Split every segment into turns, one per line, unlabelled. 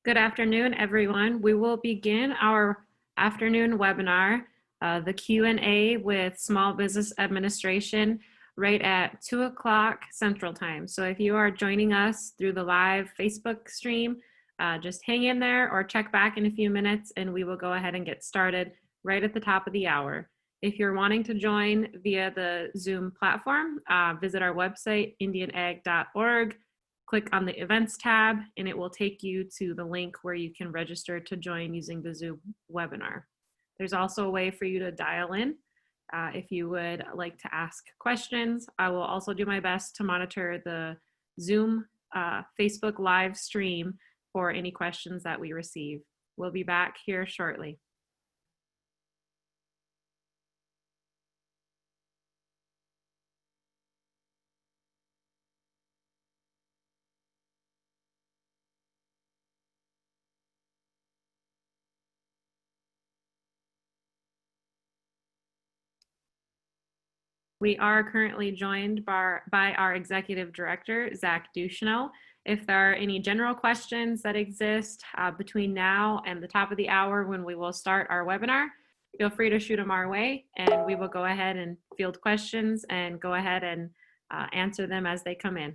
Good afternoon, everyone. We will begin our afternoon webinar, the Q&A with Small Business Administration, right at 2 o'clock Central Time. So if you are joining us through the live Facebook stream, just hang in there or check back in a few minutes and we will go ahead and get started right at the top of the hour. If you're wanting to join via the Zoom platform, visit our website, indianag.org. Click on the events tab and it will take you to the link where you can register to join using the Zoom webinar. There's also a way for you to dial in if you would like to ask questions. I will also do my best to monitor the Zoom Facebook live stream for any questions that we receive. We'll be back here shortly. We are currently joined by our Executive Director, Zach Ducheneau. If there are any general questions that exist between now and the top of the hour when we will start our webinar, feel free to shoot them our way and we will go ahead and field questions and go ahead and answer them as they come in.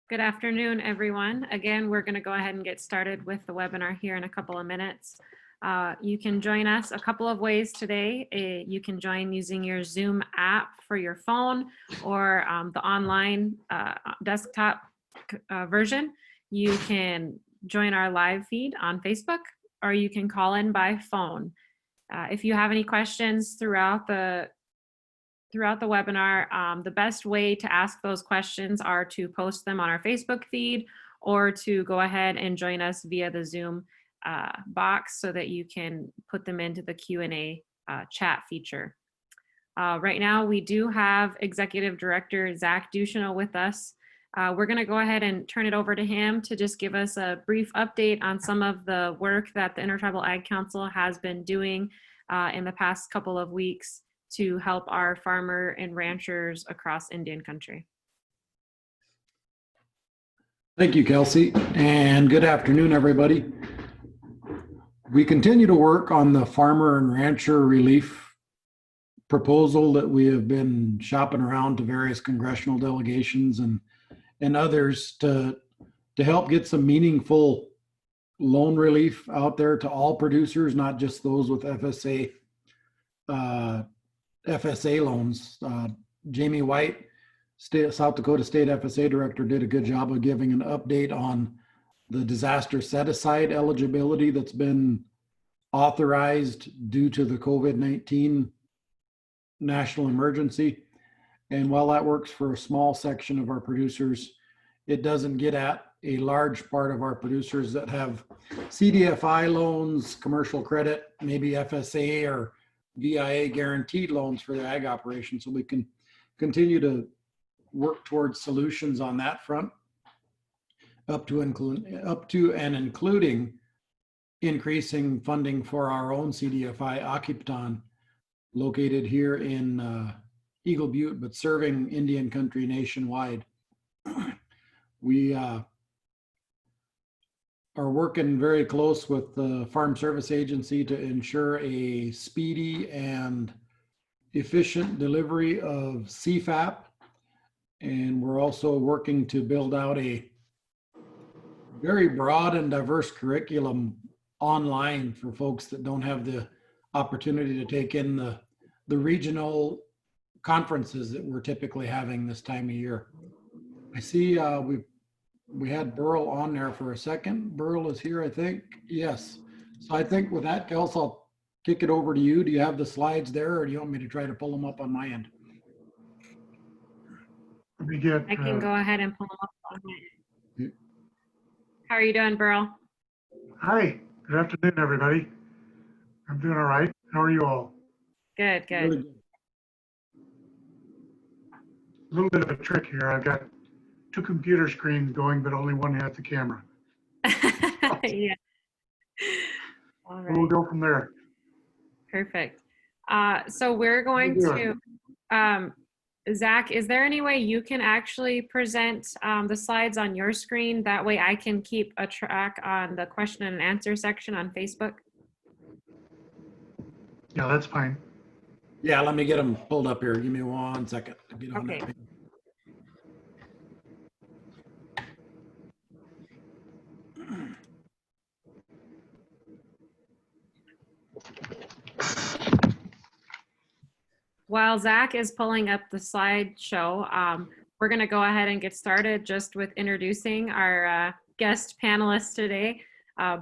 Good afternoon, everyone. Again, we're going to go ahead and get started with the webinar here in a couple of minutes. You can join us a couple of ways today. You can join using your Zoom app for your phone or the online desktop version. You can join our live feed on Facebook, or you can call in by phone. If you have any questions throughout the throughout the webinar. The best way to ask those questions are to post them on our Facebook feed or to go ahead and join us via the Zoom box so that you can put them into the Q&A chat feature. Right now, we do have Executive Director Zach Ducheneau with us. We're going to go ahead and turn it over to him to just give us a brief update on some of the work that the Intertribal Ag Council has been doing in the past couple of weeks to help our farmer and ranchers across Indian country.
Thank you, Kelsey, and good afternoon, everybody. We continue to work on the farmer and rancher relief proposal that we have been shopping around to various congressional delegations and others to help get some meaningful loan relief out there to all producers, not just those with FSA loans. Jamie White, South Dakota State FSA Director, did a good job of giving an update on the disaster set-aside eligibility that's been authorized due to the COVID-19 national emergency. And while that works for a small section of our producers, it doesn't get at a large part of our producers that have CDFI loans, commercial credit, maybe FSA or VIA guaranteed loans for their ag operation. So we can continue to work towards solutions on that front, up to and including increasing funding for our own CDFI Occupaton, located here in Eagle Butte, but serving Indian country nationwide. We are working very close with the Farm Service Agency to ensure a speedy and efficient delivery of CFAP. And we're also working to build out a very broad and diverse curriculum online for folks that don't have the opportunity to take in the regional conferences that we're typically having this time of year. I see we had Burl on there for a second. Burl is here, I think. Yes. So I think with that, Kels, I'll kick it over to you. Do you have the slides there, or do you want me to try to pull them up on my end?
Let me get.
I can go ahead and pull them up on my end. How are you doing, Burl?
Hi. Good afternoon, everybody. I'm doing all right. How are you all?
Good, good.
Really good.
A little bit of a trick here. I've got two computer screens going, but only one has the camera.
Yeah. All right.
We'll go from there.
Perfect. So we're going to, Zach, is there any way you can actually present the slides on your screen? That way I can keep a track on the question and answer section on Facebook.
Yeah, that's fine.
Yeah, let me get them pulled up here. Give me 1 second to get on
Okay.
that.
While Zach is pulling up the slideshow, we're going to go ahead and get started just with introducing our guest panelist today,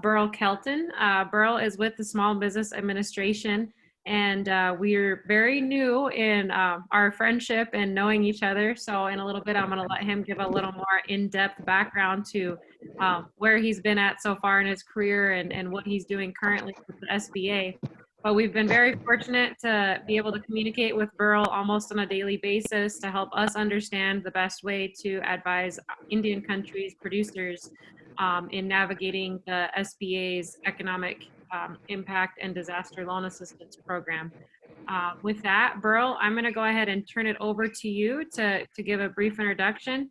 Burl Kelton. Burl is with the Small Business Administration, and we're very new in our friendship and knowing each other. So in a little bit, I'm going to let him give a little more in-depth background to where he's been at so far in his career and what he's doing currently with the SBA. But we've been very fortunate to be able to communicate with Burl almost on a daily basis to help us understand the best way to advise Indian countries producers in navigating the SBA's economic impact and disaster loan assistance program. With that, Burl, I'm going to go ahead and turn it over to you to give a brief introduction.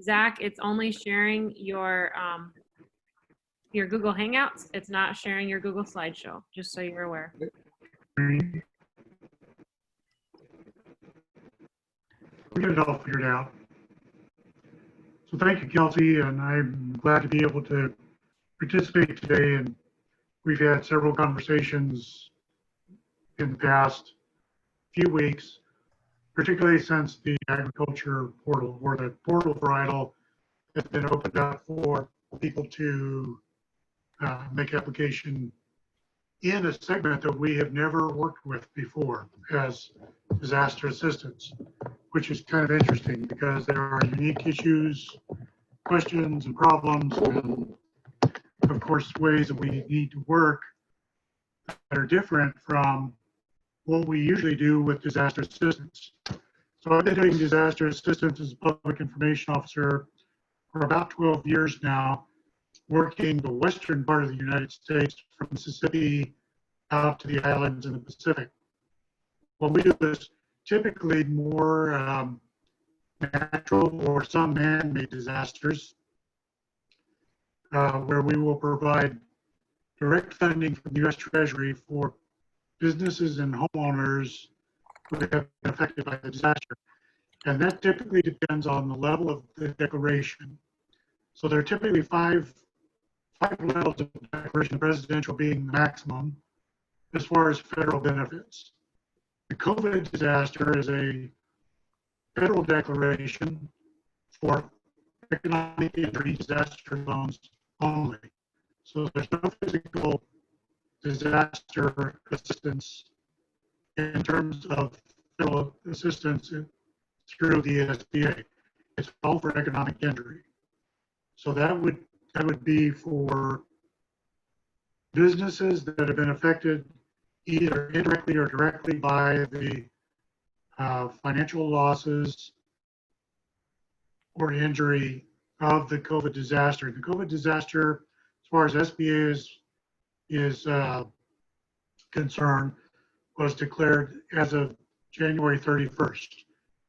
Zach, it's only sharing your Google Hangouts. It's not sharing your Google Slideshow, just so you're aware.
We get it all figured out. So thank you, Kelsey, and I'm glad to be able to participate today. And we've had several conversations in the past few weeks, particularly since the agriculture portal, or the portal varietal, has been opened up for people to make application in a segment that we have never worked with before, as disaster assistance, which is kind of interesting because there are unique issues, questions, and problems, and of course, ways that we need to work that are different from what we usually do with disaster assistance. So I've been doing disaster assistance as a public information officer for about 12 years now, working the western part of the United States from Mississippi out to the islands in the Pacific. What we do is typically more natural or some man-made disasters, where we will provide direct funding from the U.S. Treasury for businesses and homeowners who have been affected by the disaster. And that typically depends on the level of the declaration. So there are typically five levels of declaration, presidential being the maximum as far as federal benefits. The COVID disaster is a federal declaration for economic injury disaster loans only. So there's no physical disaster assistance in terms of federal assistance through the SBA. It's all for economic injury. So that would be for businesses that have been affected either indirectly or directly by the financial losses or injury of the COVID disaster. The COVID disaster, as far as SBA is concerned, was declared as of January 31st.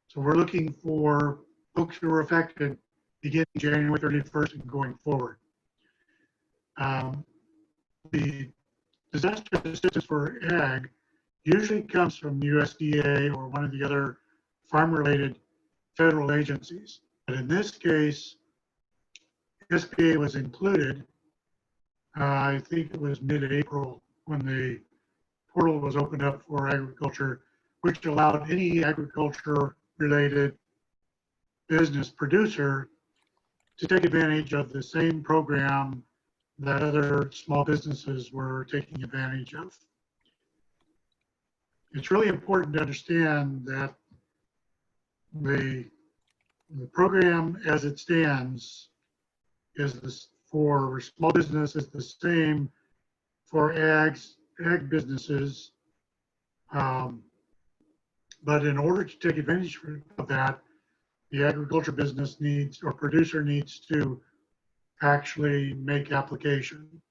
So we're looking for folks who were affected beginning January 31st and going forward. The disaster assistance for ag usually comes from USDA or one of the other farm-related federal agencies. But in this case, SBA was included. I think it was mid-April when the portal was opened up for agriculture, which allowed any agriculture-related business producer to take advantage of the same program that other small businesses were taking advantage of. It's really important to understand that the program as it stands is for small businesses the same for ag businesses. But in order to take advantage of that, the agriculture business needs or producer needs to actually make application.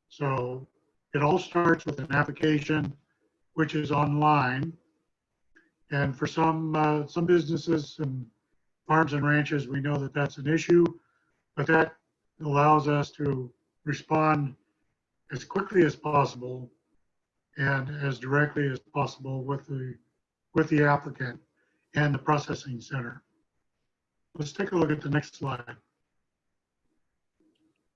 So it all starts with an application, which is online. And for some businesses and farms and ranches, we know that that's an issue, but that allows us to respond as quickly as possible and as directly as possible with the applicant and the processing center. Let's take a look at the next slide.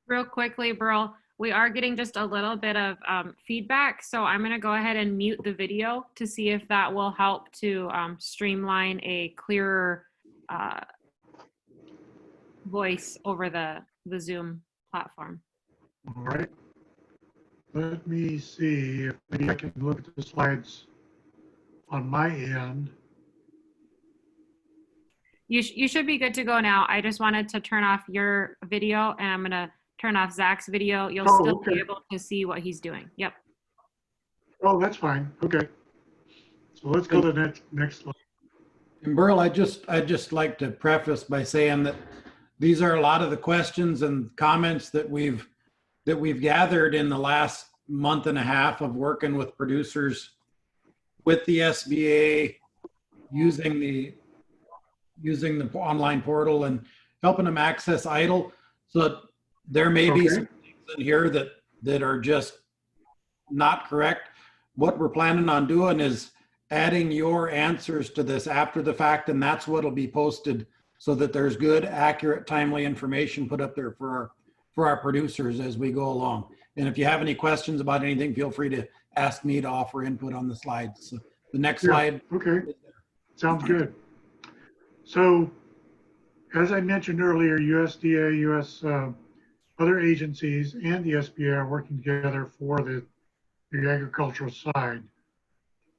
Real quickly, Burl, we are getting just a little bit of feedback, so I'm going to go ahead and mute the video to see if that will help to streamline a clearer voice over the Zoom platform.
All right. Let me see if maybe I can look at the slides on my end.
You should be good to go now. I just wanted to turn off your video, and I'm going to turn off Zach's video. You'll still be able to see what he's doing. Yep.
Oh, that's fine. Okay. So let's go to the next slide.
And Burl, I'd just like to preface by saying that these are a lot of the questions and comments that we've gathered in the last month and a half of working with producers with the SBA, using the online portal and helping them access EIDL. So there may be some things in here that are just not correct. What we're planning on doing is adding your answers to this after the fact, and that's what'll be posted so that there's good, accurate, timely information put up there for our producers as we go along. And if you have any questions about anything, feel free to ask me to offer input on the slides. So the next slide.
Okay, sounds good. So as I mentioned earlier, USDA, US other agencies, and the SBA are working together for the agricultural side.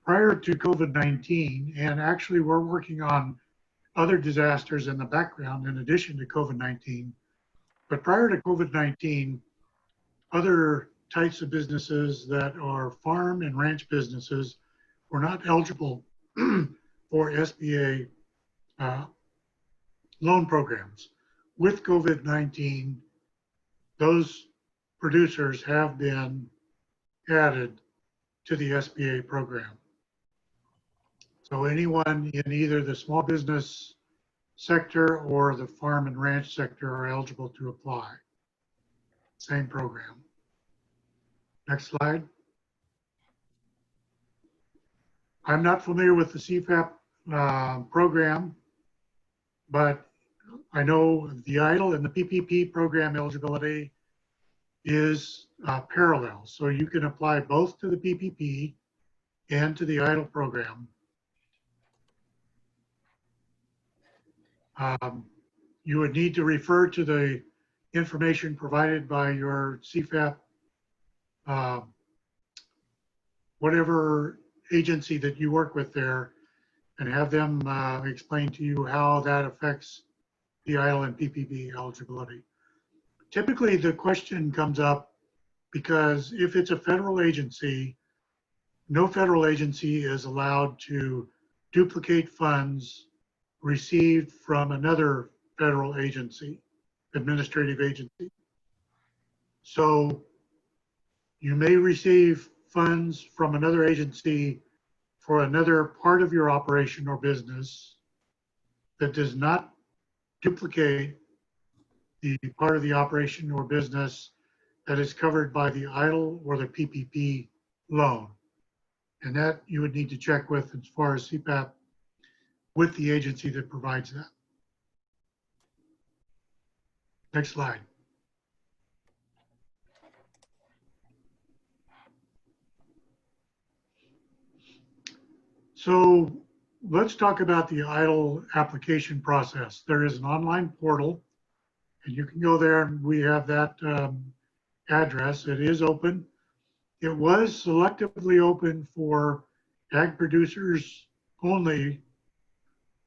prior to COVID-19, and actually we're working on other disasters in the background in addition to COVID-19. But prior to COVID-19, other types of businesses that are farm and ranch businesses were not eligible for SBA loan programs. With COVID-19, those producers have been added to the SBA program. So anyone in either the small business sector or the farm and ranch sector are eligible to apply. Same program. Next slide. I'm not familiar with the CFAP program, but I know the EIDL and the PPP program eligibility is parallel. So you can apply both to the PPP and to the EIDL program. You would need to refer to the information provided by your CFAP, whatever agency that you work with there, and have them explain to you how that affects the EIDL and PPP eligibility. Typically, the question comes up because if it's a federal agency, no federal agency is allowed to duplicate funds received from another federal agency, administrative agency. So you may receive funds from another agency for another part of your operation or business that does not duplicate the part of the operation or business that is covered by the EIDL or the PPP loan. And that you would need to check with as far as CPAP with the agency that provides that. Next slide. So let's talk about the EIDL application process. There is an online portal, and you can go there, and we have that address. It is open. It was selectively open for ag producers only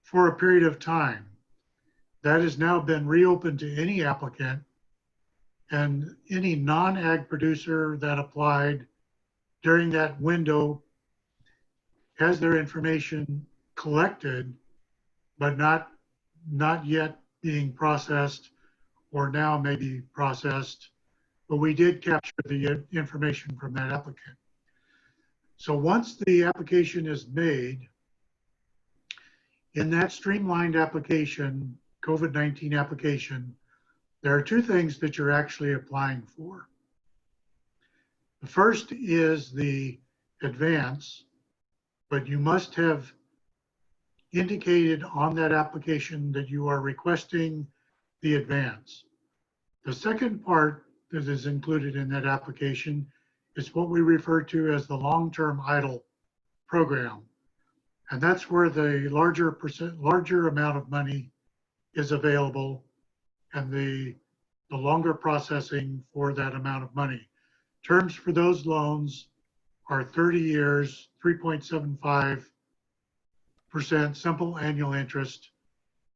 for a period of time. That has now been reopened to any applicant, and any non-ag producer that applied during that window has their information collected, but not yet being processed, or now maybe processed, but we did capture the information from that applicant. So once the application is made, in that streamlined application, COVID-19 application, there are two things that you're actually applying for. The first is the advance, but you must have indicated on that application that you are requesting the advance. The second part that is included in that application is what we refer to as the long-term EIDL program. And that's where the larger amount of money is available, and the longer processing for that amount of money. Terms for those loans are 30 years, 3.75% simple annual interest,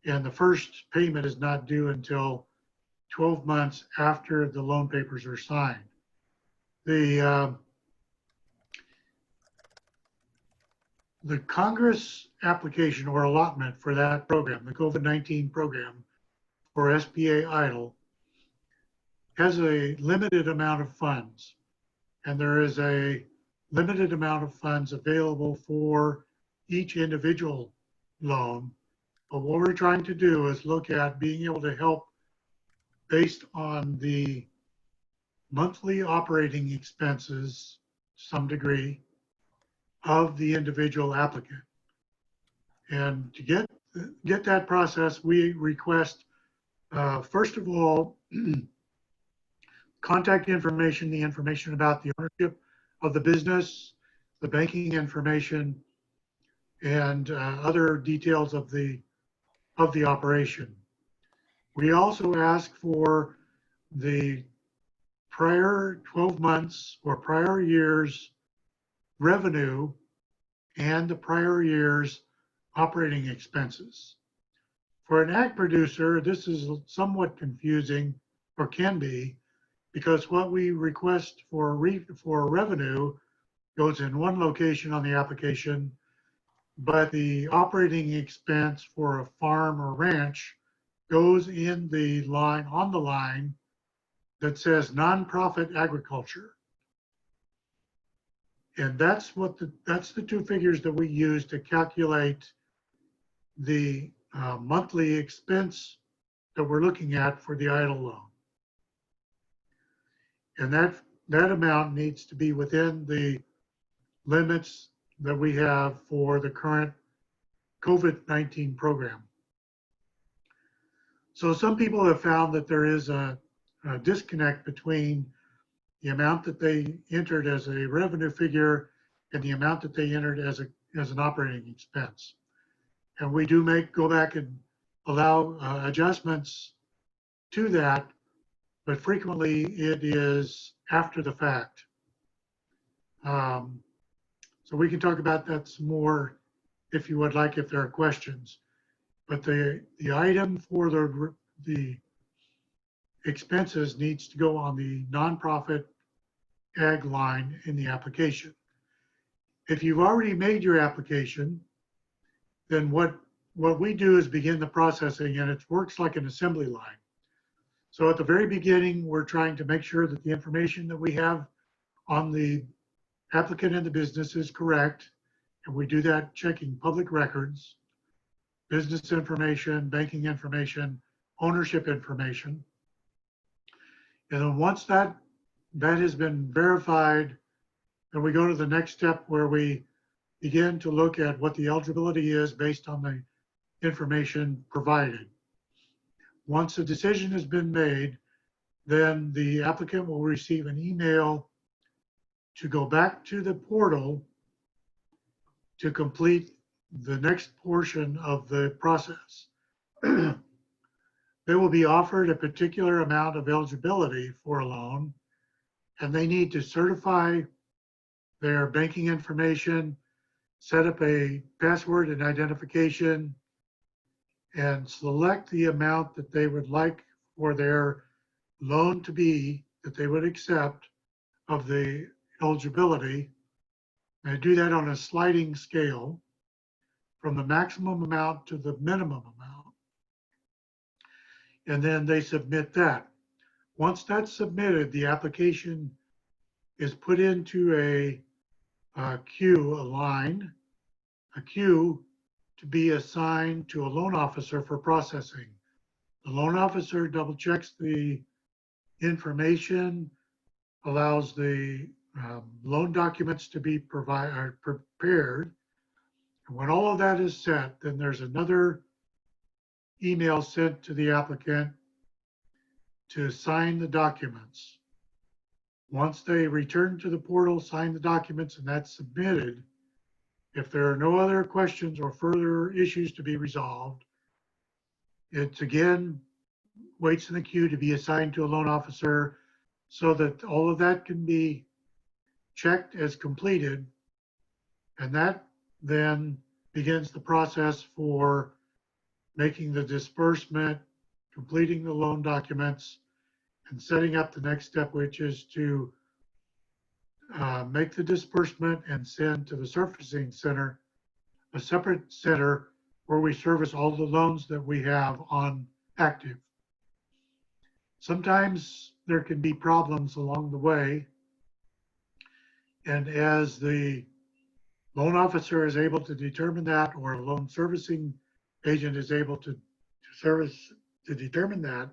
and the first payment is not due until 12 months after the loan papers are signed. The Congress application or allotment for that program, the COVID-19 program for SBA EIDL, has a limited amount of funds, and there is a limited amount of funds available for each individual loan. But what we're trying to do is look at being able to help based on the monthly operating expenses, to some degree, of the individual applicant. And to get that process, we request, first of all, contact information, the information about the ownership of the business, the banking information, and other details of the operation. We also ask for the prior 12 months or prior years revenue and the prior year's operating expenses. For an ag producer, this is somewhat confusing, or can be, because what we request for revenue goes in one location on the application, but the operating expense for a farm or ranch goes in the line, on the line that says nonprofit agriculture. And that's the two figures that we use to calculate the monthly expense that we're looking at for the idle loan. And that amount needs to be within the limits that we have for the current COVID-19 program. So some people have found that there is a disconnect between the amount that they entered as a revenue figure and the amount that they entered as an operating expense. And we do go back and allow adjustments to that, but frequently it is after the fact. So we can talk about that some more if you would like, if there are questions. But the item for the expenses needs to go on the nonprofit ag line in the application. If you've already made your application, then what we do is begin the processing, and it works like an assembly line. So at the very beginning, we're trying to make sure that the information that we have on the applicant and the business is correct. And we do that checking public records, business information, banking information, ownership information. And then once that has been verified, then we go to the next step where we begin to look at what the eligibility is based on the information provided. Once a decision has been made, then the applicant will receive an email to go back to the portal to complete the next portion of the process. They will be offered a particular amount of eligibility for a loan, and they need to certify their banking information, set up a password and identification, and select the amount that they would like for their loan to be, that they would accept of the eligibility. And do that on a sliding scale from the maximum amount to the minimum amount. And then they submit that. Once that's submitted, the application is put into a queue, a queue to be assigned to a loan officer for processing. The loan officer double checks the information, allows the loan documents to be prepared. And when all of that is set, then there's another email sent to the applicant to sign the documents. Once they return to the portal, sign the documents, and that's submitted, if there are no other questions or further issues to be resolved, it's again waits in the queue to be assigned to a loan officer so that all of that can be checked as completed. And that then begins the process for making the disbursement, completing the loan documents, and setting up the next step, which is to make the disbursement and send to the servicing center, a separate center where we service all the loans that we have on active. Sometimes there can be problems along the way. And as the loan officer is able to determine that, or a loan servicing agent is able to determine that,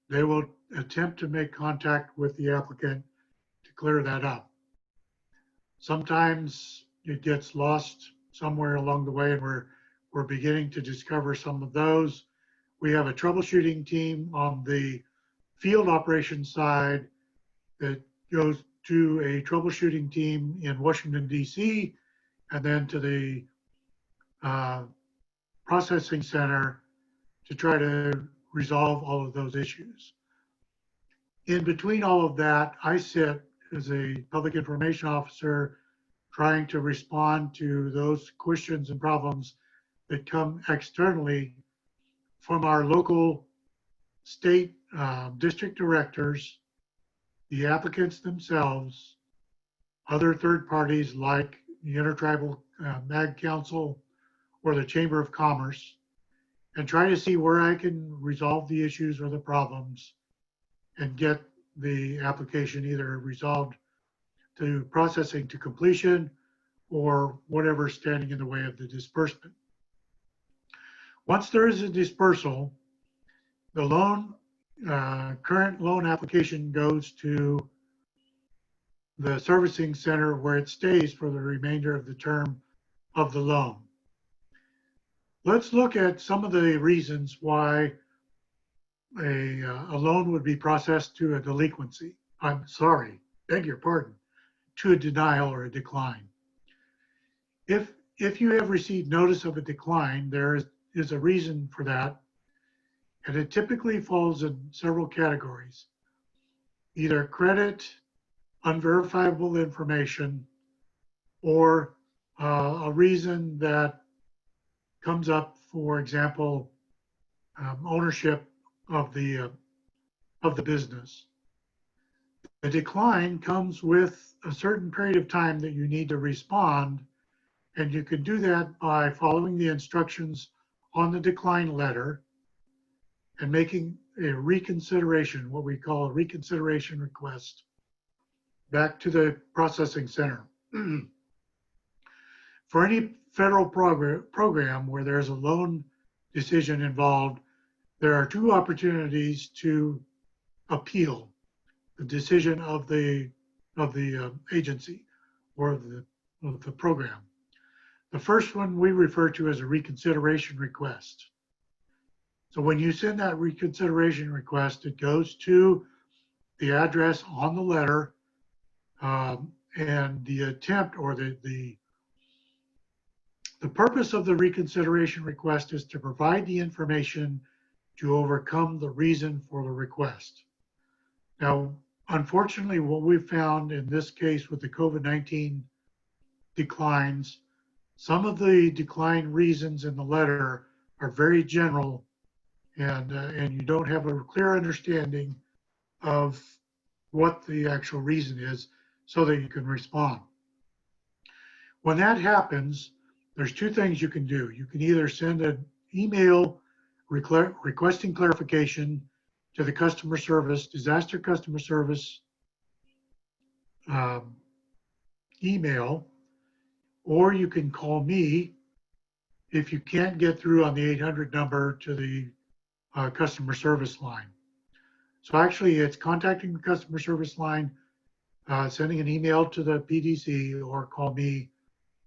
they will attempt to make contact with the applicant to clear that up. Sometimes it gets lost somewhere along the way, and we're beginning to discover some of those. We have a troubleshooting team on the field operations side that goes to a troubleshooting team in Washington, D.C., and then to the processing center to try to resolve all of those issues. In between all of that, I sit as a public information officer trying to respond to those questions and problems that come externally from our local state district directors, the applicants themselves, other third parties like the Intertribal Ag Council or the Chamber of Commerce, and try to see where I can resolve the issues or the problems and get the application either resolved to processing to completion or whatever's standing in the way of the disbursement. Once there is a dispersal, the loan, current loan application goes to the servicing center where it stays for the remainder of the term of the loan. Let's look at some of the reasons why a loan would be processed to a delinquency. I'm sorry, beg your pardon, to a denial or a decline. If you have received notice of a decline, there is a reason for that, and it typically falls in several categories. Either credit, unverifiable information, or a reason that comes up, for example, ownership of the business. The decline comes with a certain period of time that you need to respond, and you can do that by following the instructions on the decline letter and making a reconsideration, what we call a reconsideration request, back to the processing center. For any federal program where there's a loan decision involved, there are two opportunities to appeal the decision of the agency or of the program. The first one we refer to as a reconsideration request. So when you send that reconsideration request, it goes to the address on the letter, and the attempt or the purpose of the reconsideration request is to provide the information to overcome the reason for the request. Now, unfortunately, what we've found in this case with the COVID-19 declines, some of the decline reasons in the letter are very general, and you don't have a clear understanding of what the actual reason is so that you can respond. When that happens, there's two things you can do. You can either send an email requesting clarification to the customer service, disaster customer service email, or you can call me if you can't get through on the 800 number to the customer service line. So actually it's contacting the customer service line, sending an email to the PDC, or call me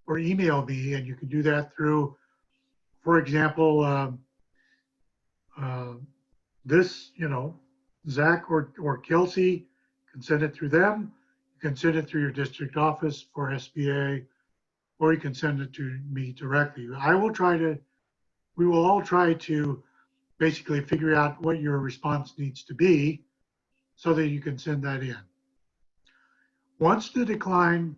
or email me, and you can do that through, for example, this, Zach or Kelsey can send it through them. You can send it through your district office for SBA, or you can send it to me directly. We will all try to basically figure out what your response needs to be so that you can send that in. Once the decline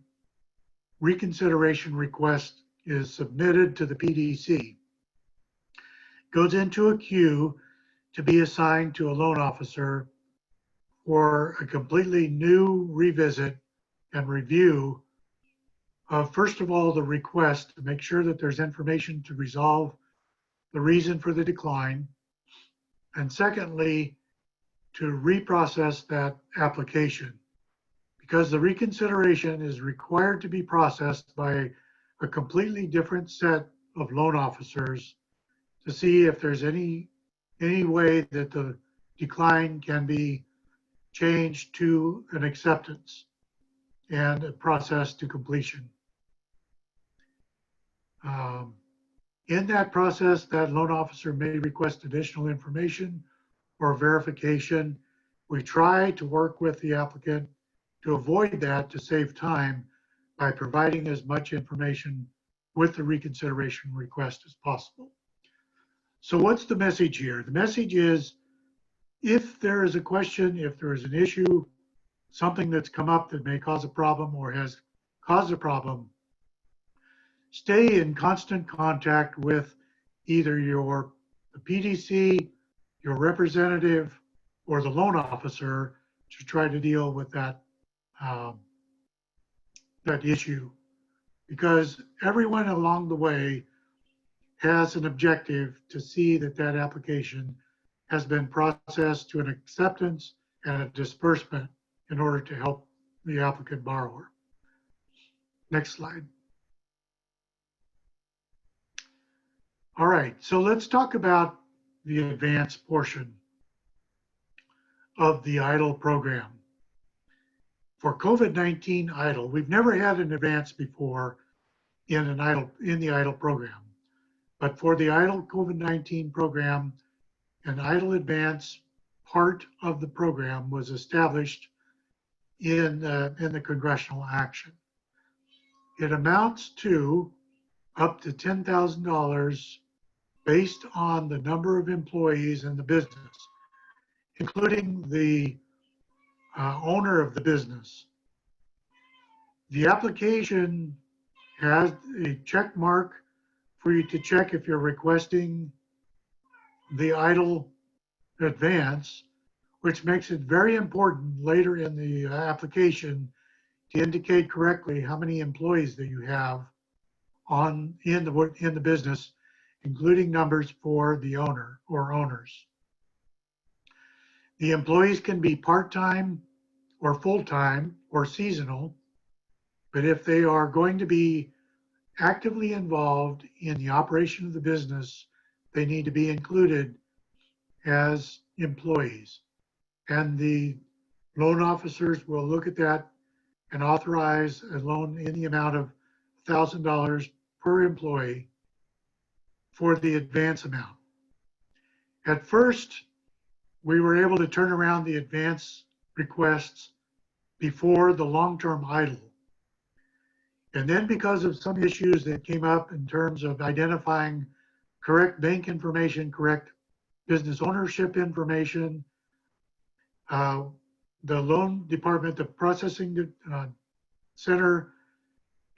reconsideration request is submitted to the PDC, goes into a queue to be assigned to a loan officer for a completely new revisit and review of, first of all, the request to make sure that there's information to resolve the reason for the decline, and secondly, to reprocess that application, because the reconsideration is required to be processed by a completely different set of loan officers to see if there's any way that the decline can be changed to an acceptance and a process to completion. In that process, that loan officer may request additional information or verification. We try to work with the applicant to avoid that, to save time, by providing as much information with the reconsideration request as possible. So what's the message here? The message is, if there is a question, if there is an issue, something that's come up that may cause a problem or has caused a problem, stay in constant contact with either the PDC, your representative, or the loan officer to try to deal with that issue, because everyone along the way has an objective to see that that application has been processed to an acceptance and a disbursement in order to help the applicant borrower. Next slide. All right, so let's talk about the advance portion of the EIDL program. For COVID-19 EIDL, we've never had an advance before in the EIDL program. But for the EIDL COVID-19 program, an EIDL advance part of the program was established in the congressional action. It amounts to up to $10,000 based on the number of employees in the business, including the owner of the business. The application has a check mark for you to check if you're requesting the EIDL advance, which makes it very important later in the application to indicate correctly how many employees that you have in the business, including numbers for the owner or owners. The employees can be part-time or full-time or seasonal, but if they are going to be actively involved in the operation of the business, they need to be included as employees. And the loan officers will look at that and authorize a loan in the amount of $1,000 per employee for the advance amount. At first, we were able to turn around the advance requests before the long-term EIDL. And then because of some issues that came up in terms of identifying correct bank information, correct business ownership information, the loan department, the processing center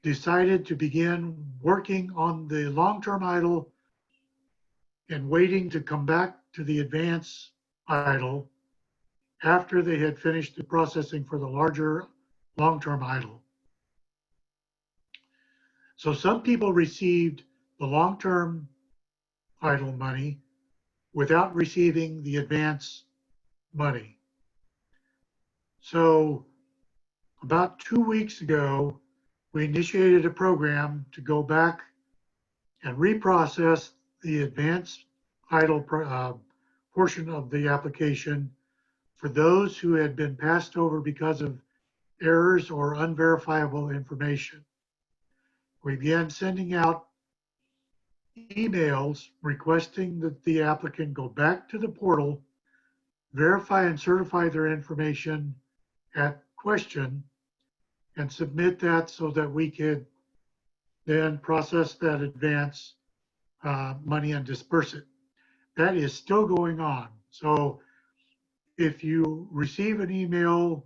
decided to begin working on the long-term EIDL and waiting to come back to the advance EIDL after they had finished the processing for the larger long-term EIDL. So some people received the long-term EIDL money without receiving the advance money. So about 2 weeks ago, we initiated a program to go back and reprocess the advance EIDL portion of the application for those who had been passed over because of errors or unverifiable information. We began sending out emails requesting that the applicant go back to the portal, verify and certify their information at question, and submit that so that we could then process that advance money and disperse it. That is still going on. So if you receive an email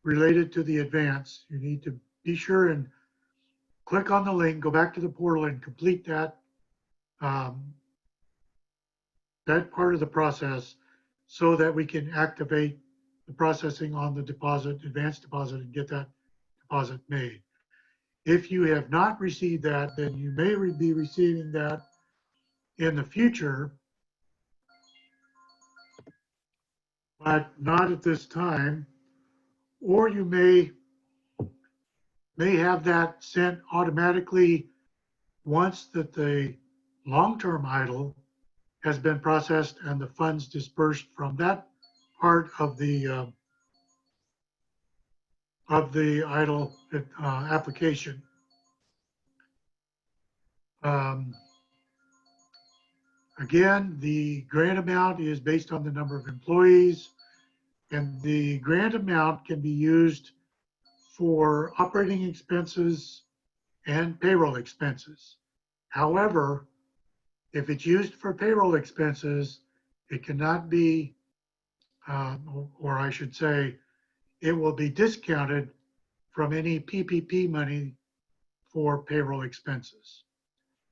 related to the advance, you need to be sure and click on the link, go back to the portal and complete that that part of the process so that we can activate the processing on the deposit, advance deposit, and get that deposit made. If you have not received that, then you may be receiving that in the future, but not at this time. Or you may have that sent automatically once that the long-term EIDL has been processed and the funds dispersed from that part of the EIDL application. Again, the grant amount is based on the number of employees, and the grant amount can be used for operating expenses and payroll expenses. However, if it's used for payroll expenses, it cannot be, or I should say, it will be discounted from any PPP money for payroll expenses.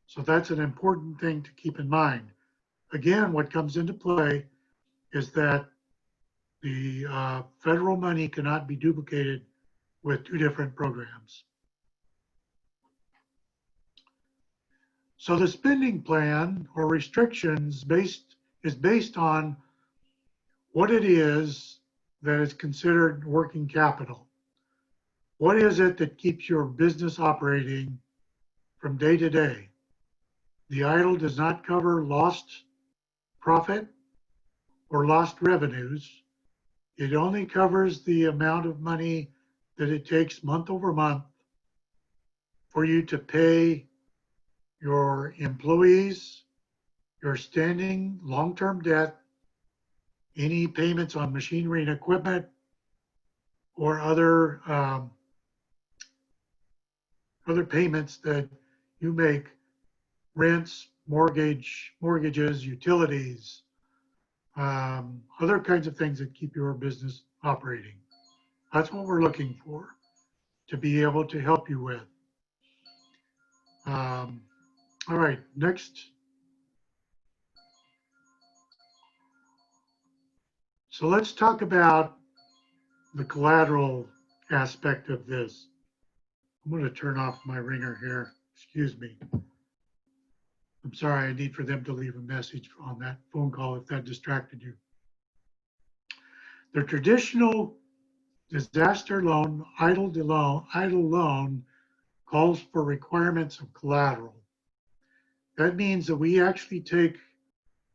So that's an important thing to keep in mind. Again, what comes into play is that the federal money cannot be duplicated with two different programs. So the spending plan or restrictions is based on what it is that is considered working capital. What is it that keeps your business operating from day to day? The idle does not cover lost profit or lost revenues. It only covers the amount of money that it takes month over month for you to pay your employees, your standing long-term debt, any payments on machinery and equipment, or other payments that you make, rents, mortgages, utilities, other kinds of things that keep your business operating. That's what we're looking for, to be able to help you with. All right, next. So let's talk about the collateral aspect of this. I'm going to turn off my ringer here. Excuse me. I'm sorry, I need for them to leave a message on that phone call if that distracted you. The traditional disaster loan, idle loan calls for requirements of collateral. That means that we actually take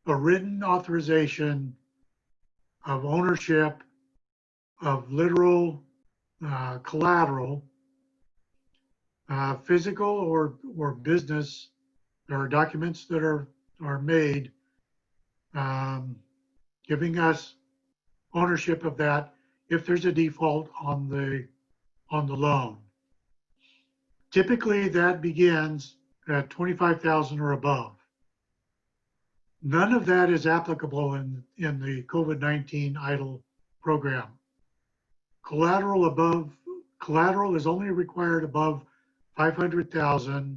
a written authorization of ownership of literal collateral, physical or business. There are documents that are made giving us ownership of that if there's a default on the loan. Typically, that begins at $25,000 or above. None of that is applicable in the COVID-19 EIDL program. Collateral is only required above $500,000,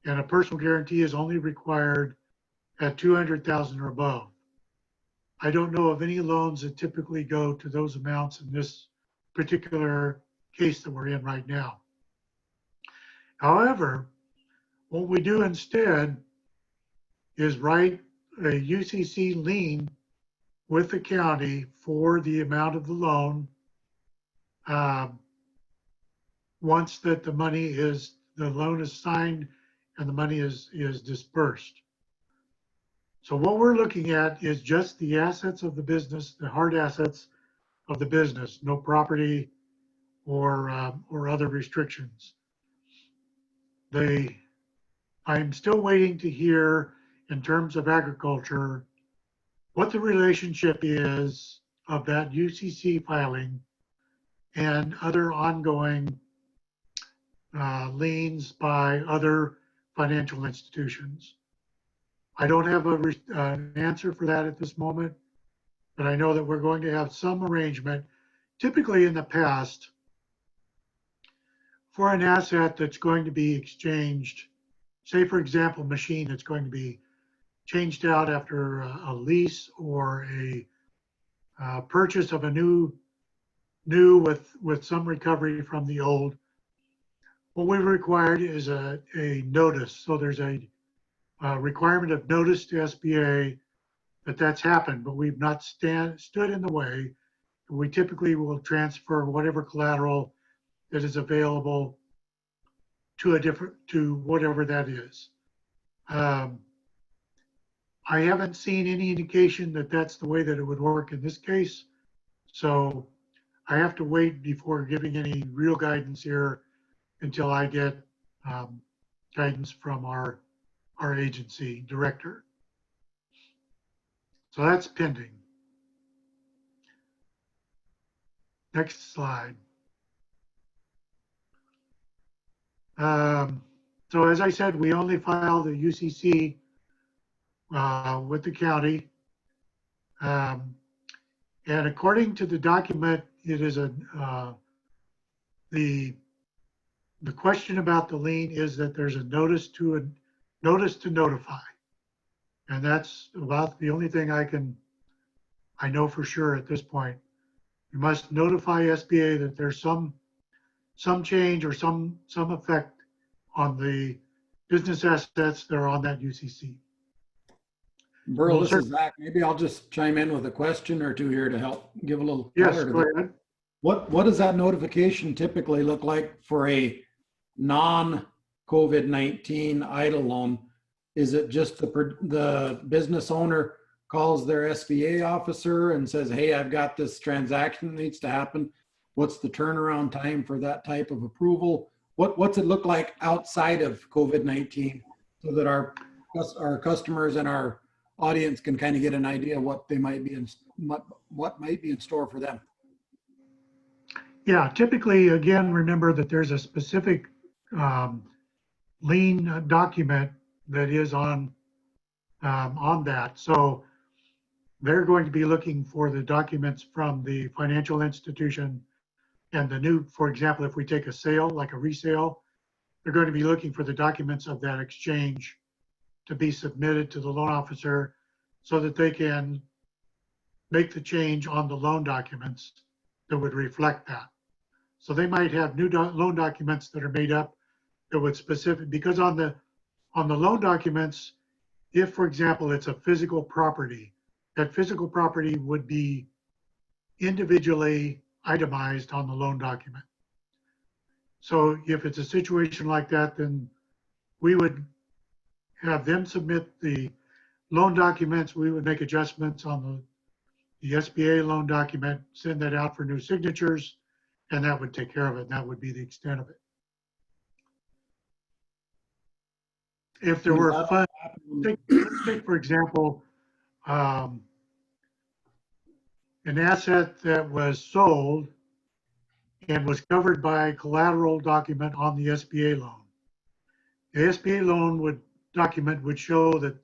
and a personal guarantee is only required at $200,000 or above. I don't know of any loans that typically go to those amounts in this particular case that we're in right now. However, what we do instead is write a UCC lien with the county for the amount of the loan once that the loan is signed and the money is dispersed. So what we're looking at is just the assets of the business, the hard assets of the business, no property or other restrictions. I'm still waiting to hear, in terms of agriculture, what the relationship is of that UCC filing and other ongoing liens by other financial institutions. I don't have an answer for that at this moment, but I know that we're going to have some arrangement, typically in the past, for an asset that's going to be exchanged. Say, for example, machine that's going to be changed out after a lease or a purchase of a new with some recovery from the old. What we required is a notice. So there's a requirement of notice to SBA that that's happened, but we've not stood in the way. We typically will transfer whatever collateral that is available to whatever that is. I haven't seen any indication that that's the way that it would work in this case. So I have to wait before giving any real guidance here until I get guidance from our agency director. So that's pending. Next slide. So as I said, we only file the UCC with the county. And according to the document, it is the the question about the lien is that there's a notice to notify. And that's about the only thing I know for sure at this point. You must notify SBA that there's some change or some effect on the business assets that are on that UCC.
Burl,
Well,
this is Zach. Maybe I'll just chime in with a question or two here to help give a little
Yes,
color to
go
this.
ahead.
What does that notification typically look like for a non-COVID-19 idle loan? Is it just the business owner calls their SBA officer and says, hey, I've got this transaction that needs to happen? What's the turnaround time for that type of approval? What's it look like outside of COVID-19 so that our customers and our audience can kind of get an idea what they might be what might be in store for them?
Yeah, typically, again, remember that there's a specific lien document that is on that. So they're going to be looking for the documents from the financial institution and the new, for example, if we take a sale, like a resale, they're going to be looking for the documents of that exchange to be submitted to the loan officer so that they can make the change on the loan documents that would reflect that. So they might have new loan documents that are made up that would specific, because on the loan documents, if, for example, it's a physical property, that physical property would be individually itemized on the loan document. So if it's a situation like that, then we would have them submit the loan documents. We would make adjustments on the SBA loan document, send that out for new signatures, and that would take care of it. That would be the extent of it. If there were funds, let's take for example, an asset that was sold and was covered by a collateral document on the SBA loan. The SBA loan document would show that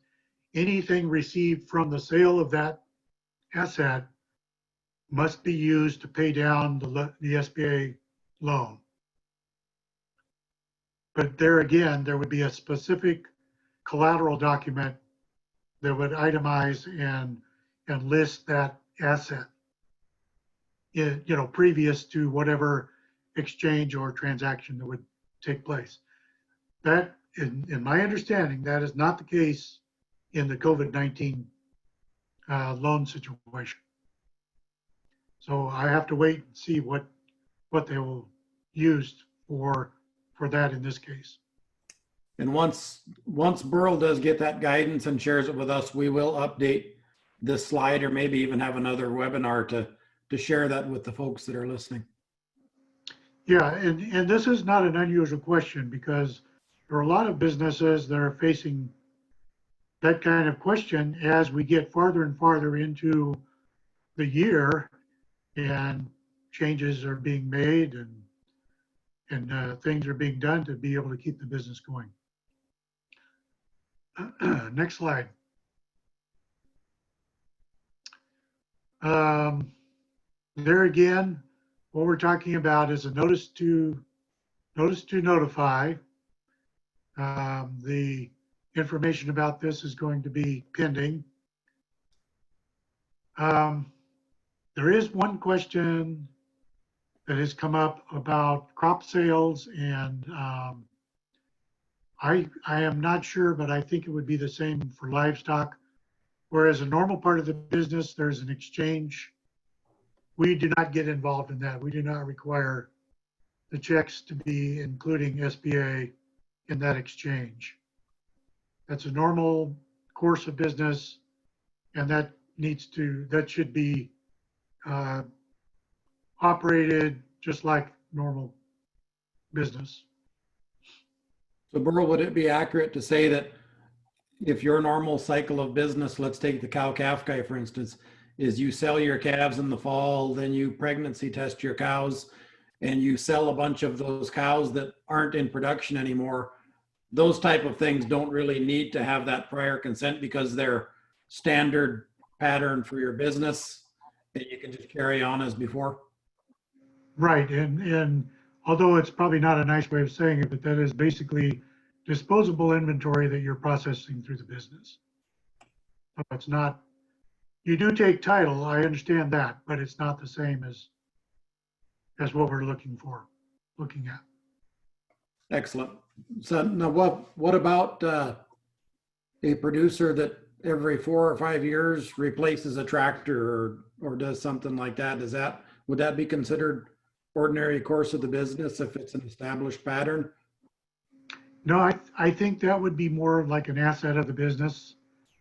anything received from the sale of that asset must be used to pay down the SBA loan. But there again, there would be a specific collateral document that would itemize and list that asset, previous to whatever exchange or transaction that would take place. That, in my understanding, that is not the case in the COVID-19 loan situation. So I have to wait and see what they will use for that in this case.
And once Burl does get that guidance and shares it with us, we will update this slide or maybe even have another webinar to share that with the folks that are listening.
Yeah, and this is not an unusual question because there are a lot of businesses that are facing that kind of question as we get farther and farther into the year and changes are being made and things are being done to be able to keep the business going. Next slide. There again, what we're talking about is a notice to notify. The information about this is going to be pending. There is one question that has come up about crop sales, and I am not sure, but I think it would be the same for livestock. Whereas a normal part of the business, there's an exchange. We do not get involved in that. We do not require the checks to be including SBA in that exchange. That's a normal course of business, and that should be operated just like normal business.
So Burl, would it be accurate to say that if your normal cycle of business, let's take the cow-calf guy, for instance, is you sell your calves in the fall, then you pregnancy test your cows, and you sell a bunch of those cows that aren't in production anymore, those type of things don't really need to have that prior consent because they're standard pattern for your business and you can just carry on as before?
Right, and although it's probably not a nice way of saying it, but that is basically disposable inventory that you're processing through the business. So it's not, you do take title, I understand that, but it's not the same as what we're looking at.
Excellent. So now what about a producer that every 4 or 5 years replaces a tractor or does something like that? Would that be considered ordinary course of the business if it's an established pattern?
No, I think that would be more like an asset of the business,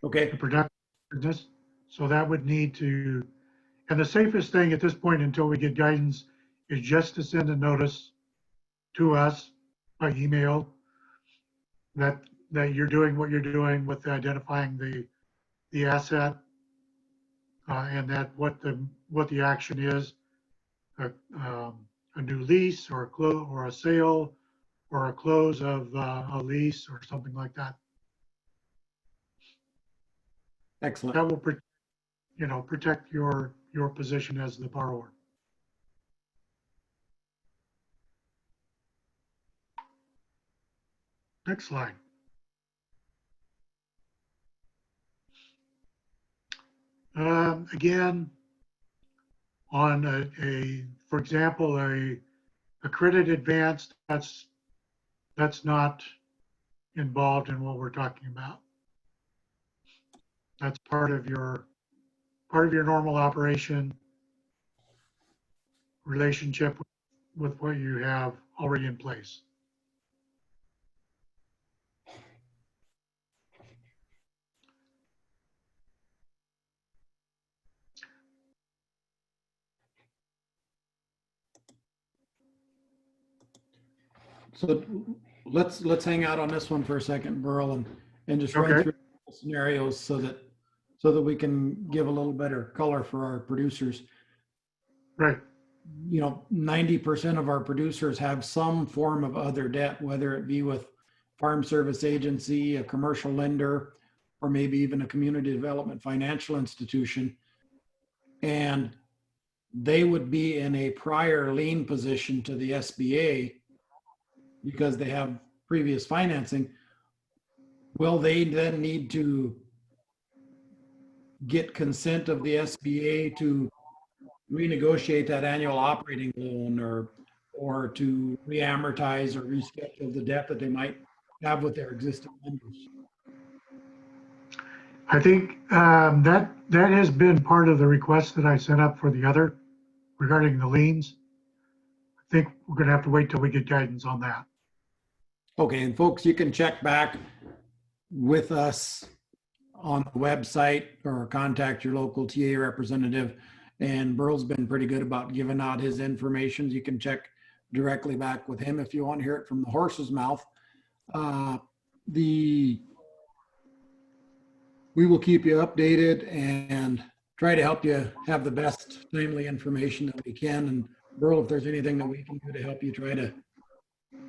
Okay,
the production business. So that would need to, and the safest thing at this point until we get guidance is just to send a notice to us by email that you're doing what you're doing with identifying the asset, and that what the action is, a new lease or a sale or a close of a lease or something like that.
excellent.
That will protect your position as the borrower. Next slide. Again, on for example, a credit advance, that's not involved in what we're talking about. That's part of your normal operation relationship with what you have already in place.
So let's hang out on this one for a second, Burl, and just run
Okay.
through scenarios so that we can give a little better color for our producers.
Right.
90% of our producers have some form of other debt, whether it be with Farm Service Agency, a commercial lender, or maybe even a community development financial institution. And they would be in a prior lien position to the SBA because they have previous financing. Will they then need to get consent of the SBA to renegotiate that annual operating loan or to reamortize or reschedule the debt that they might have with their existing lenders?
I think that has been part of the request that I sent up for the other regarding the liens. I think we're going to have to wait till we get guidance on that.
Okay, and folks, you can check back with us on the website or contact your local TA representative. And Burl's been pretty good about giving out his information. You can check directly back with him if you want to hear it from the horse's mouth. We will keep you updated and try to help you have the best timely information that we can. And Burl, if there's anything that we can do to help you try to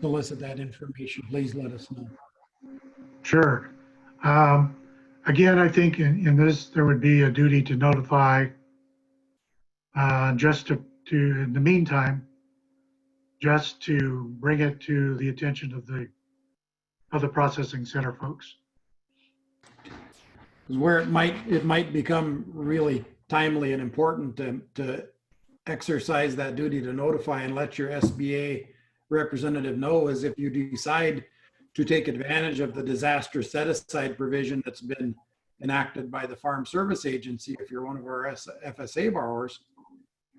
solicit that information, please let us know.
Sure. Again, I think in this, there would be a duty to notify just to in the meantime, just to bring it to the attention of the processing center folks.
Where it might become really timely and important to exercise that duty to notify and let your SBA representative know is if you decide to take advantage of the disaster set-aside provision that's been enacted by the Farm Service Agency. If you're one of our FSA borrowers,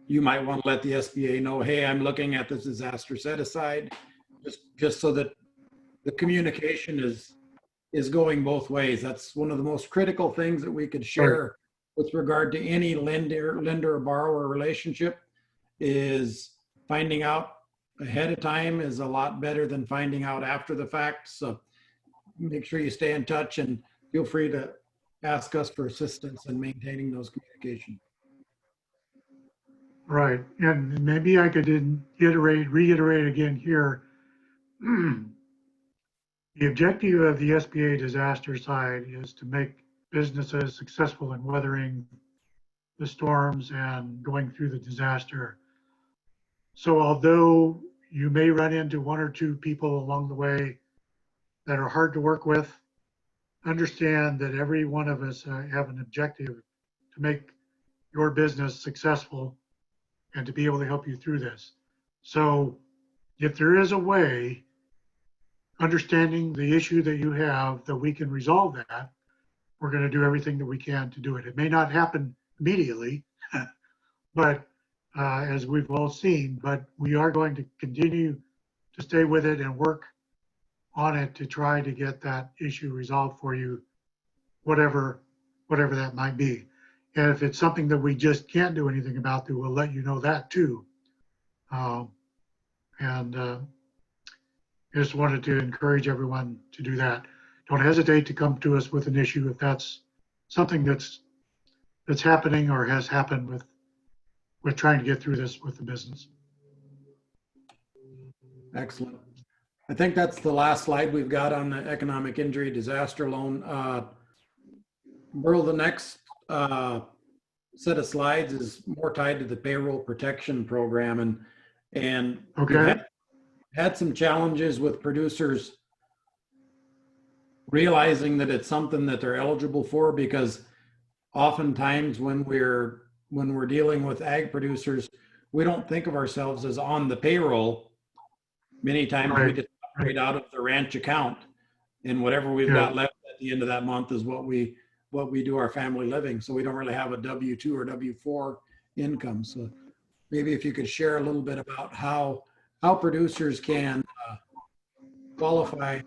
you might want to let the SBA know, hey, I'm looking at this disaster set-aside, just so that the communication is going both ways. That's one of the most critical things that we could share with regard to any lender or borrower relationship. Is finding out ahead of time is a lot better than finding out after the fact. So make sure you stay in touch and feel free to ask us for assistance in maintaining those communications.
Right, and maybe I could reiterate again here. The objective of the SBA disaster side is to make businesses successful in weathering the storms and going through the disaster. So although you may run into one or two people along the way that are hard to work with. Understand that every one of us have an objective to make your business successful and to be able to help you through this. So if there is a way, understanding the issue that you have, that we can resolve that, we're going to do everything that we can to do it. It may not happen immediately, but as we've all seen, but we are going to continue to stay with it and work on it to try to get that issue resolved for you, whatever that might be. And if it's something that we just can't do anything about, then we'll let you know that too. I just wanted to encourage everyone to do that. Don't hesitate to come to us with an issue if that's something that's happening or has happened with trying to get through this with the business.
Excellent. I think that's the last slide we've got on the economic injury disaster loan. Merle, the next set of slides is more tied to the payroll protection program, and
Okay.
we've had some challenges with producers realizing that it's something that they're eligible for, because oftentimes when we're dealing with ag producers, we don't think of ourselves as on the payroll. Many times we just operate out of the ranch account, and whatever we've got left at the end of that month is what we do our family living. So we don't really have a W-2 or W-4 income. So maybe if you could share a little bit about how producers can qualify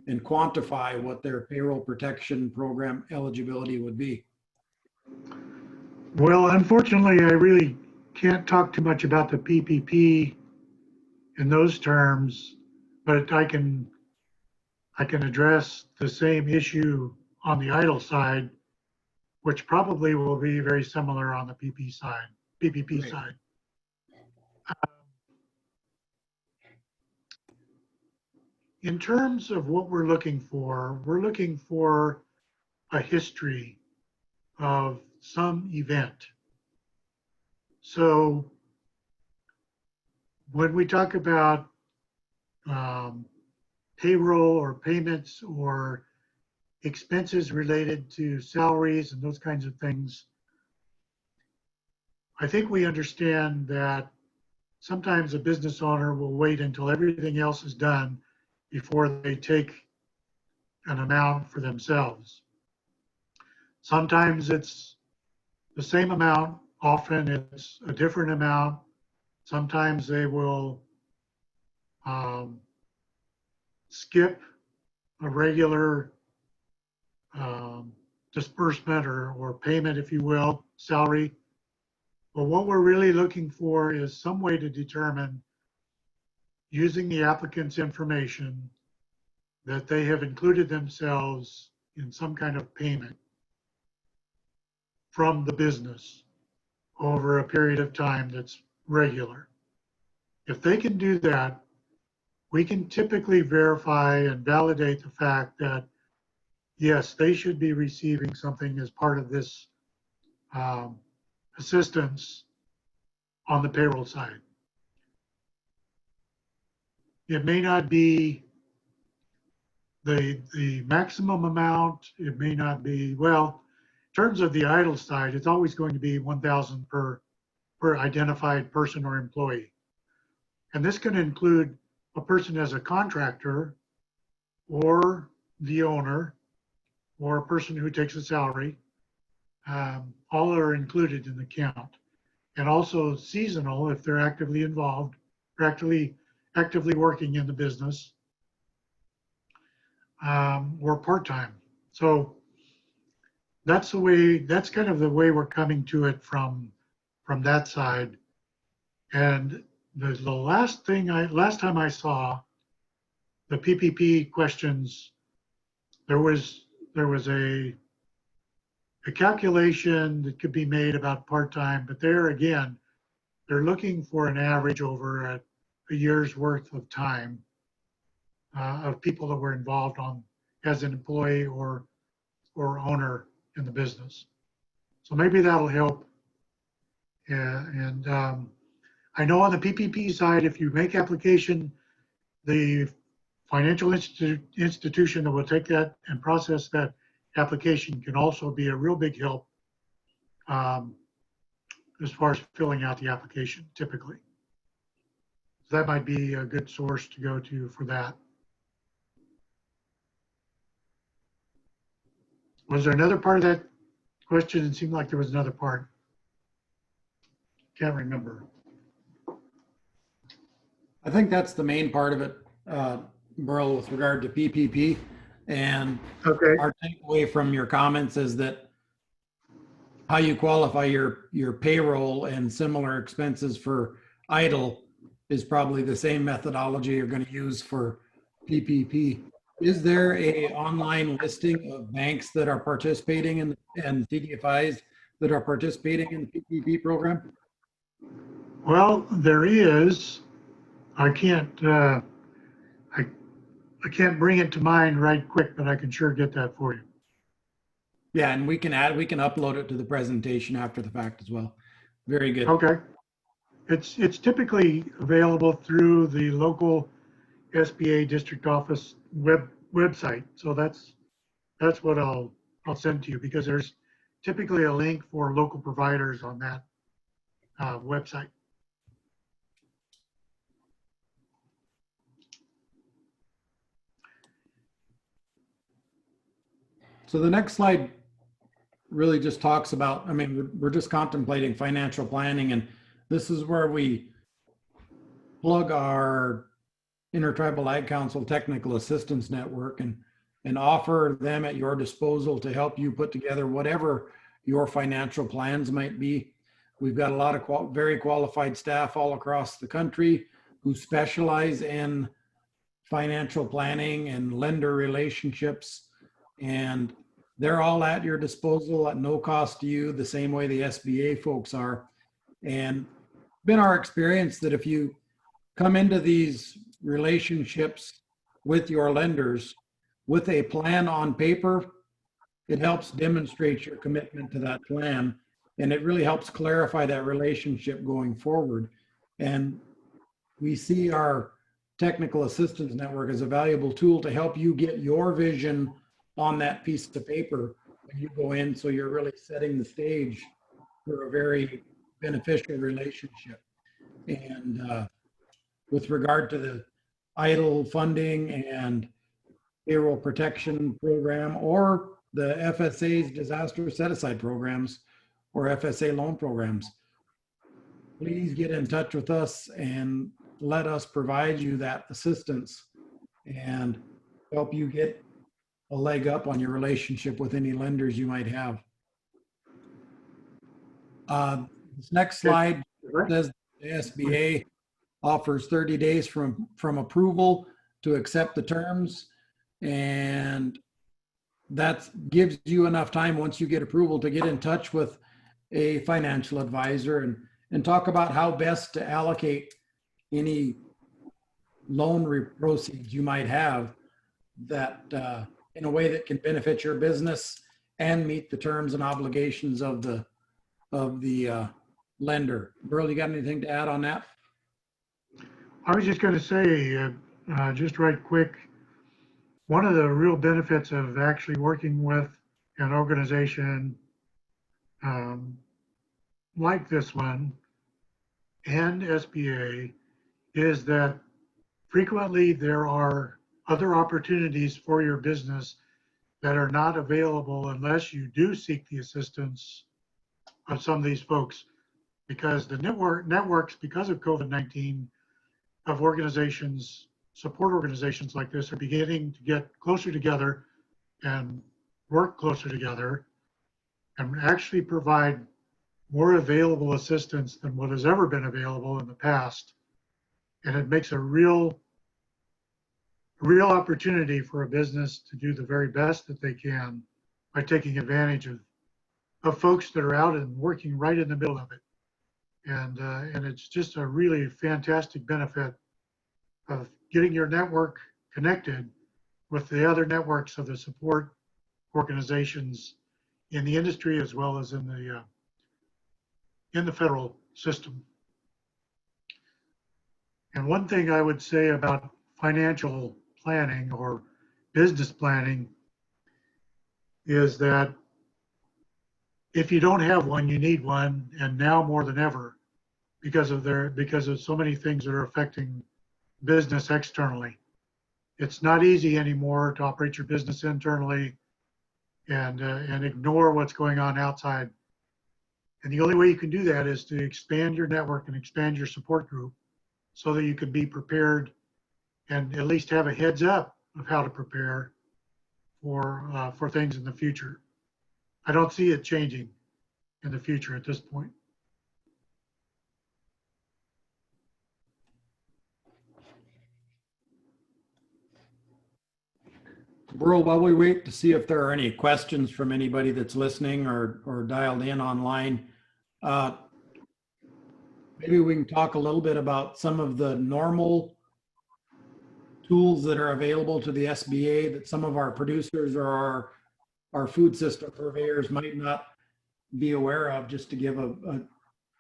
and quantify what their payroll protection program eligibility would be.
Well, unfortunately, I really can't talk too much about the PPP in those terms, but I can address the same issue on the idle side, which probably will be very similar on the PPP side. In terms of what we're looking for a history of some event. So when we talk about payroll or payments or expenses related to salaries and those kinds of things, I think we understand that sometimes a business owner will wait until everything else is done before they take an amount for themselves. Sometimes it's the same amount, often it's a different amount. Sometimes they will skip a regular disbursement or payment, if you will, salary. But what we're really looking for is some way to determine, using the applicant's information, that they have included themselves in some kind of payment from the business over a period of time that's regular. If they can do that, we can typically verify and validate the fact that, yes, they should be receiving something as part of this assistance on the payroll side. It may not be the maximum amount. It may not be, well, in terms of the idle side, it's always going to be $1,000 per identified person or employee. And this can include a person as a contractor or the owner or a person who takes a salary. All are included in the count. And also seasonal if they're actively involved, or actively working in the business, or part-time. So that's kind of the way we're coming to it from that side. And the last time I saw the PPP questions, there was a calculation that could be made about part-time, but there again, they're looking for an average over a year's worth of time of people that were involved as an employee or owner in the business. So maybe that'll help. And I know on the PPP side, if you make application, the financial institution that will take that and process that application can also be a real big help as far as filling out the application typically. So that might be a good source to go to for that. Was there another part of that question? It seemed like there was another part. Can't remember.
I think that's the main part of it, Burl, with regard to PPP. And
Okay.
our takeaway from your comments is that how you qualify your payroll and similar expenses for idle is probably the same methodology you're going to use for PPP. Is there a online listing of banks that are participating in and CDFIs that are participating in the PPP program?
Well, there is. I can't bring it to mind right quick, but I can sure get that for you.
Yeah, and we can upload it to the presentation after the fact as well. Very good.
Okay. It's typically available through the local SBA district office website. So that's what I'll send to you, because there's typically a link for local providers on that website.
So the next slide really just talks about, I mean, we're just contemplating financial planning, and this is where we plug our Intertribal Ag Council Technical Assistance Network and offer them at your disposal to help you put together whatever your financial plans might be. We've got a lot of very qualified staff all across the country who specialize in financial planning and lender relationships, and they're all at your disposal at no cost to you, the same way the SBA folks are. And it's been our experience that if you come into these relationships with your lenders with a plan on paper, it helps demonstrate your commitment to that plan, and it really helps clarify that relationship going forward. And we see our technical assistance network as a valuable tool to help you get your vision on that piece of paper when you go in, so you're really setting the stage for a very beneficial relationship. And with regard to the idle funding and payroll protection program, or the FSA's disaster set-aside programs or FSA loan programs, please get in touch with us and let us provide you that assistance and help you get a leg up on your relationship with any lenders you might have. This next slide says the SBA offers 30 days from approval to accept the terms, and that gives you enough time once you get approval to get in touch with a financial advisor and talk about how best to allocate any loan proceeds you might have that in a way that can benefit your business and meet the terms and obligations of the lender. Burl, you got anything to add on that?
I was just going to say, just right quick, one of the real benefits of actually working with an organization like this one and SBA is that frequently there are other opportunities for your business that are not available unless you do seek the assistance of some of these folks, because the networks, because of COVID-19, of organizations, support organizations like this are beginning to get closer together and work closer together and actually provide more available assistance than what has ever been available in the past. And it makes a real opportunity for a business to do the very best that they can by taking advantage of folks that are out and working right in the middle of it. And it's just a really fantastic benefit of getting your network connected with the other networks of the support organizations in the industry as well as in the federal system. And one thing I would say about financial planning or business planning is that if you don't have one, you need one, and now more than ever, because of so many things that are affecting business externally. It's not easy anymore to operate your business internally and ignore what's going on outside. And the only way you can do that is to expand your network and expand your support group so that you can be prepared and at least have a heads up of how to prepare for things in the future. I don't see it changing in the future at this point.
Burl, while we wait to see if there are any questions from anybody that's listening or dialed in online, maybe we can talk a little bit about some of the normal tools that are available to the SBA that some of our producers or our food system purveyors might not be aware of, just to give a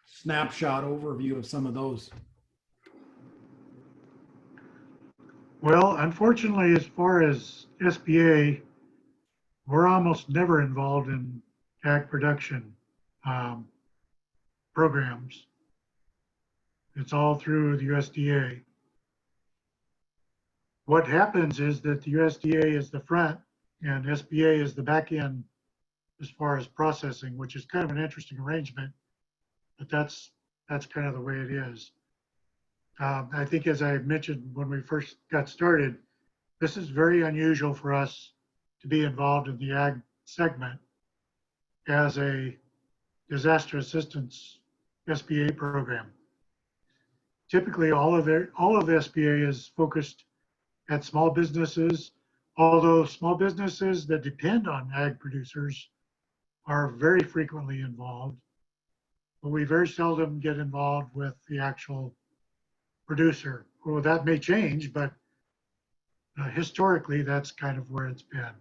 snapshot overview of some of those.
Well, unfortunately, as far as SBA, we're almost never involved in ag production programs. It's all through the USDA. What happens is that the USDA is the front and SBA is the back end as far as processing, which is kind of an interesting arrangement, but that's kind of the way it is. I think, as I mentioned when we first got started, this is very unusual for us to be involved in the ag segment as a disaster assistance SBA program. Typically, all of the SBA is focused at small businesses, although small businesses that depend on ag producers are very frequently involved, but we very seldom get involved with the actual producer. Well, that may change, but historically, that's kind of where it's been.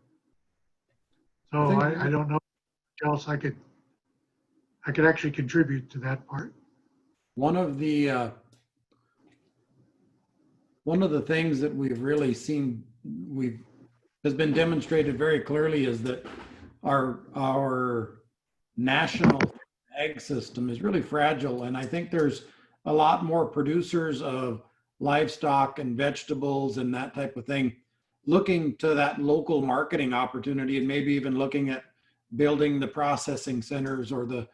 So I don't know what else I could actually contribute to that part.
One of the things that we've really seen has been demonstrated very clearly is that our national ag system is really fragile, and I think there's a lot more producers of livestock and vegetables and that type of thing looking to that local marketing opportunity, and maybe even looking at building the processing centers or the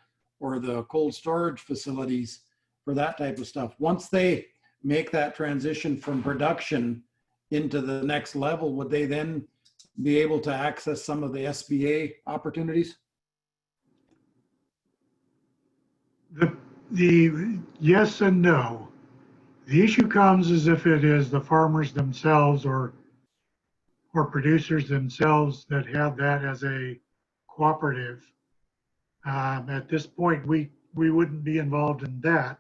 cold storage facilities for that type of stuff. Once they make that transition from production into the next level, would they then be able to access some of the SBA opportunities?
The yes and no. The issue comes as if it is the farmers themselves or producers themselves that have that as a cooperative. At this point, we wouldn't be involved in that.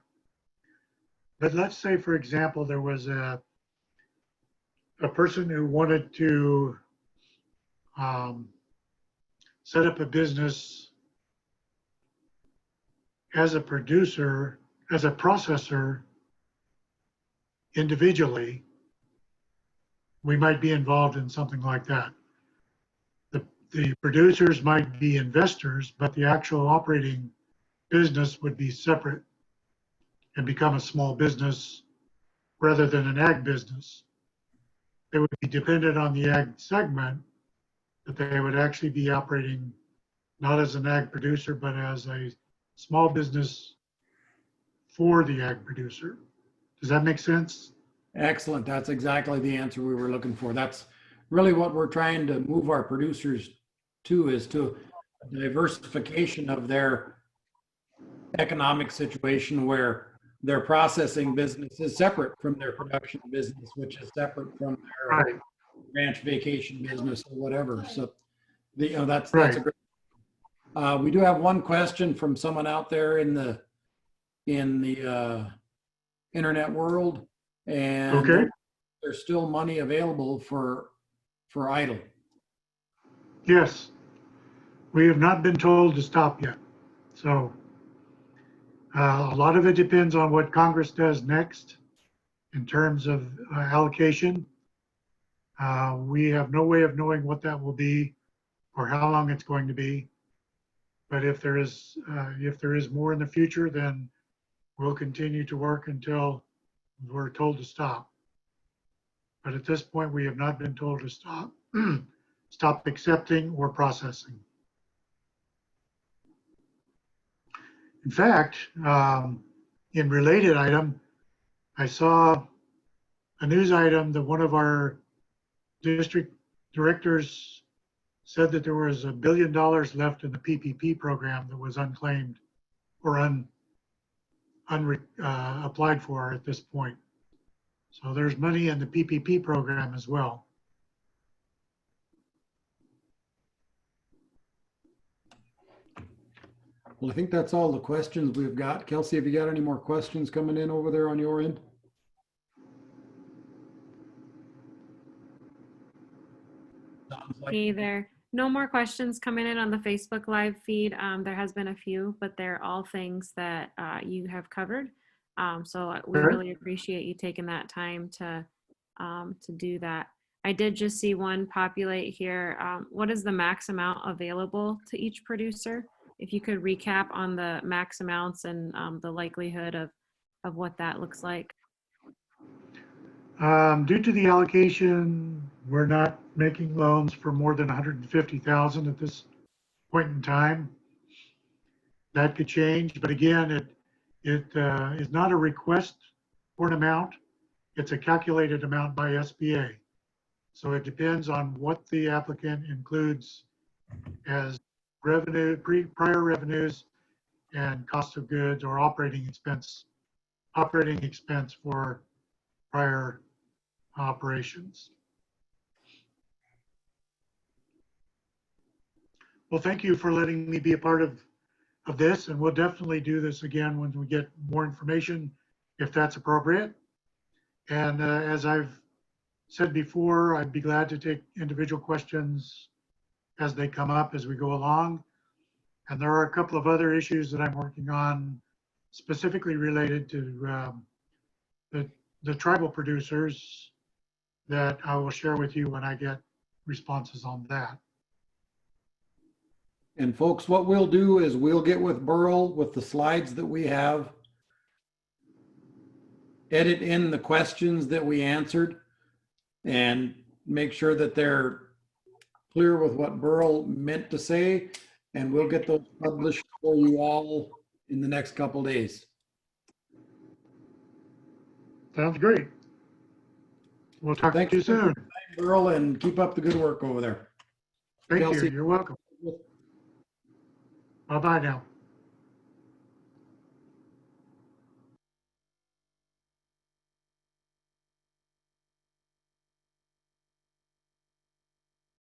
But let's say, for example, there was a person who wanted to set up a business as a producer, as a processor individually. We might be involved in something like that. The producers might be investors, but the actual operating business would be separate and become a small business rather than an ag business. They would be dependent on the ag segment, but they would actually be operating not as an ag producer, but as a small business for the ag producer. Does that make sense?
Excellent. That's exactly the answer we were looking for. That's really what we're trying to move our producers to, is to a diversification of their economic situation where their processing business is separate from their production business, which is separate from their
Right.
ranch vacation business or whatever. So that's
Right.
a great. We do have one question from someone out there in the internet world, and
Okay.
there's still money available for idle.
Yes. We have not been told to stop yet. So a lot of it depends on what Congress does next. In terms of allocation, we have no way of knowing what that will be or how long it's going to be. But if there is more in the future, then we'll continue to work until we're told to stop. But at this point, we have not been told to stop, stop accepting or processing. In fact, in related item, I saw a news item that one of our district directors said that there was $1 billion left in the PPP program that was unclaimed or applied for at this point. So there's money in the PPP program as well.
Well, I think that's all the questions we've got. Kelsey, have you got any more questions coming in over there on your end? Sounds like
Hey there. No more questions coming in on the Facebook Live feed. There has been a few, but they're all things that you have covered. So we
Sure.
really appreciate you taking that time to do that. I did just see one populate here. What is the max amount available to each producer? If you could recap on the max amounts and the likelihood of what that looks like.
Due to the allocation, we're not making loans for more than 150,000 at this point in time. That could change, but again, it is not a request for an amount. It's a calculated amount by SBA. So it depends on what the applicant includes as revenue, prior revenues and cost of goods or operating expense for prior operations. Well, thank you for letting me be a part of this, and we'll definitely do this again when we get more information, if that's appropriate. And as I've said before, I'd be glad to take individual questions as they come up as we go along. And there are a couple of other issues that I'm working on specifically related to the tribal producers that I will share with you when I get responses on that.
And folks, what we'll do is we'll get with Burl with the slides that we have, edit in the questions that we answered, and make sure that they're clear with what Burl meant to say, and we'll get those published for you all in the next couple days.
Sounds great. We'll talk to you soon.
Burl, and keep up the good work over there.
Thank
Kelsey.
you. You're welcome. Bye-bye now.